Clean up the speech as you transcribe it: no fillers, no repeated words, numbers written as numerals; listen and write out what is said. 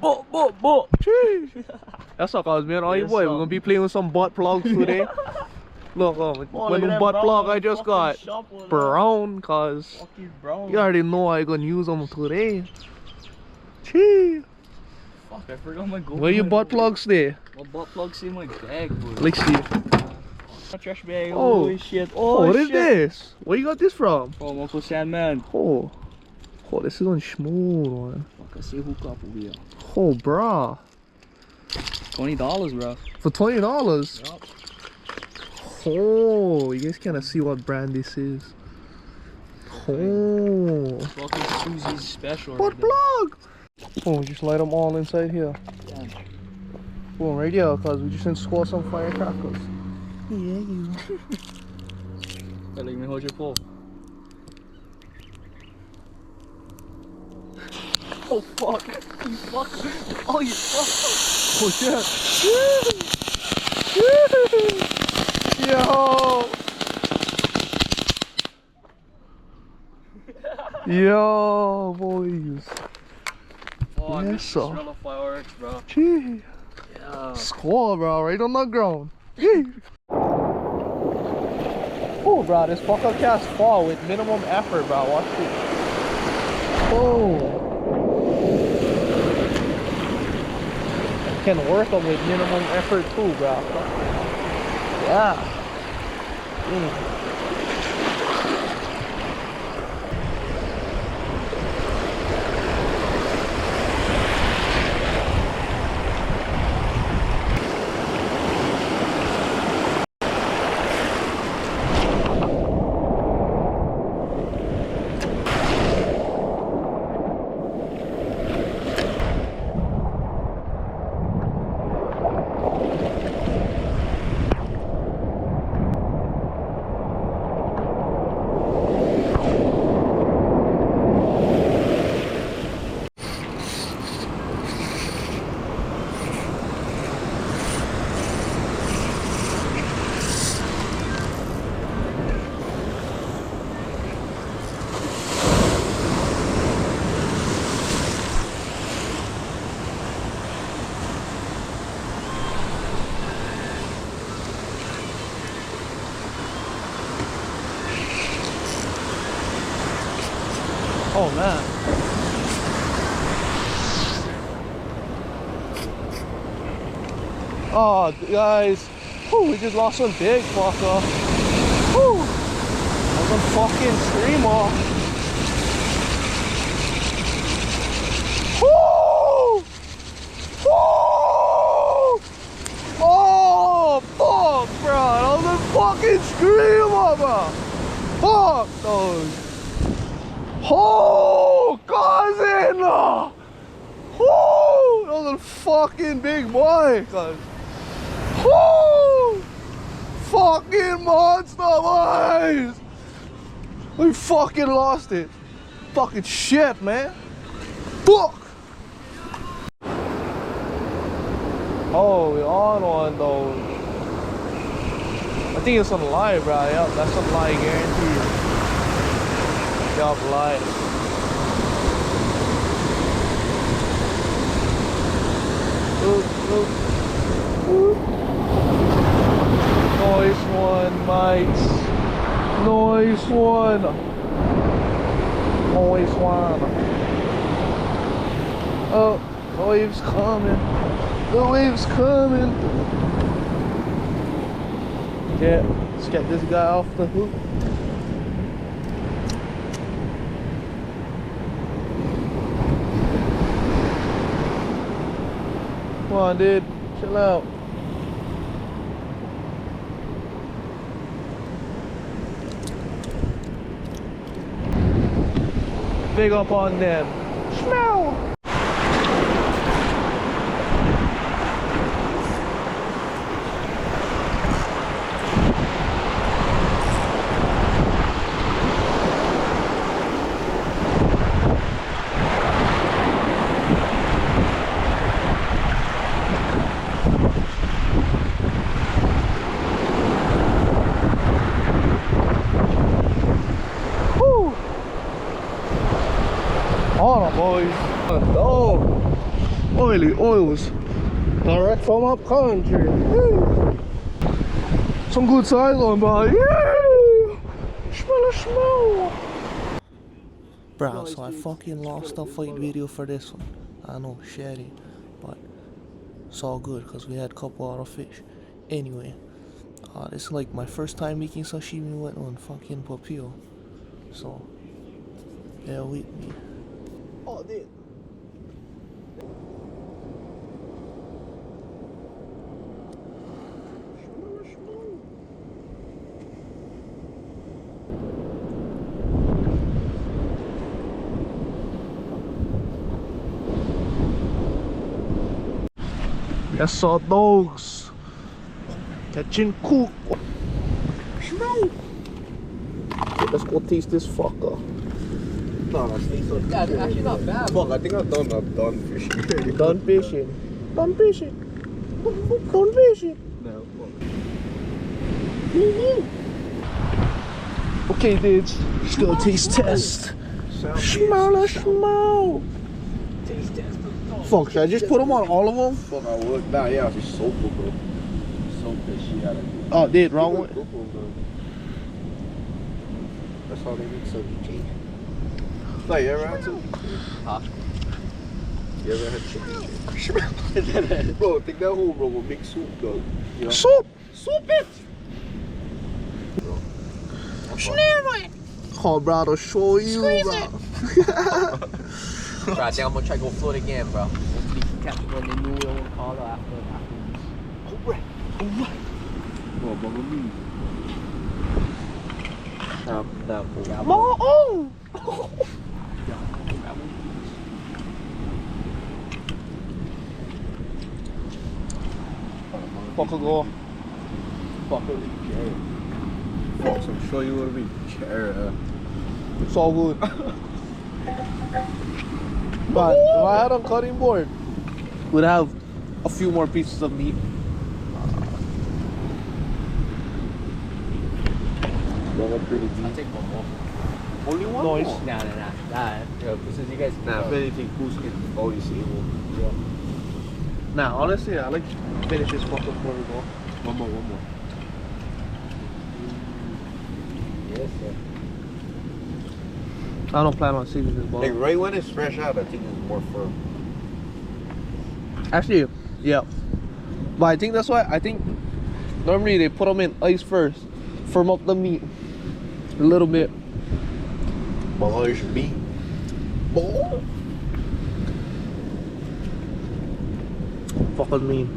But. That's all, cause man, all you boy, we're gonna be playing with some butt plugs today. Look, when the butt plug I just got brown, cause you already know I gonna use them today. Chee. Fuck, I forgot my gold. Where your butt plugs there? My butt plugs in my bag, bro. Let's see. My trash bag. Oh, Holy shit. Oh, what is this? Where you got this from? From Uncle Sandman. Oh, this is on smooth one. Fuck, I see hook up over here. Oh, brah. $20, bro. For $20? Yup. Oh, you guys kind see what brand this is. Oh. Fucking Susie's special. Butt plug! Oh, just light them all inside here. Yeah. Oh, right here, cause we just installed some firecrackers. Yeah, you. Let me hold your pole. Oh fuck! You fuck! Oh you fuck! Oh yeah! Yo! Yo, boys! Oh, I yes, miss the smell of fireworks, bro. Gee! Yeah. Squall, bro, right on the ground. Oh, bro, this fucker cast fall with minimum effort, bro. Watch this. Oh. Can work them with minimum effort too, bro. Yeah. Oh man. Oh guys, whew, we just lost one big fucker. Whew. That was a fucking screamer. Woo! Woo! Oh fuck, bro! That was a fucking screamer, bro. Fuck those. Oh, cousin! Oh, that was a fucking big boy, cuz. Oh, fucking monster, boys! We fucking lost it. Fucking shit, man. Fuck! Oh, we're on one, though. I think it's on live, bro. Yep, that's on live, guaranteed. Yup, live. Nice one, mates. Nice one. Nice one. Oh, the wave's coming. The wave's coming. Yeah, let's get this guy off the hook. Come on, dude. Chill out. Big up on them. Smell. Hold on, boys. Oily oils. Direct from up country. Woo. Some good size on, boy. Yeah. Smell a smell. Bro, so I fucking lost a fight video for this one. I know, shitty, but it's all good because we had a couple other fish. Anyway, this is like my first time making sashimi with on fucking papio. So, bear with me. Oh, dude. Yes, sir, dogs. Catching cook. Smell. Let's go taste this fucker. No, that's Yeah, it's actually not bad. Fuck, I think I'm done fishing. Done fishing. Done fishing. Done fishing. No, Okay, dudes. Still taste test. Smell a smell. Taste test. Fuck, should I just put them on all of them? fuck, I would. Nah, yeah, just soak them, bro. Soak that shit out of it. Oh, dude, wrong one. That's how they make some chicken. Like, you ever had some? Huh? You ever had chicken? Bro, think that whole bro will make soup, though. You know? Soup. Soup it! Oh, bro, to show you, bro. Bro, I think I'm gonna try to go float again, bro. Hopefully you can catch one in the new wheel and call after. Alright, alright. Oh, mama me. Nah, More on. Fuck a go. Fuck it. Fuck, I'm sure you would be carrot. It's all good. But if I had a cutting board, we'd have a few more pieces of meat. Pretty I'll deep. take one more. Only one? Nice. more? Nah. Yo, since you guys Nah, if anything, who's getting always able. Yeah. Nah, honestly, I like to finish this fucker before we go. One more. Yes, sir. I don't plan on saving this ball. Like right when it's fresh out, I think it's more firm. Actually, yeah. But I think that's why, normally they put them in ice first. Firm up the meat a little bit. Maharish meat. Ball. Fucking mean.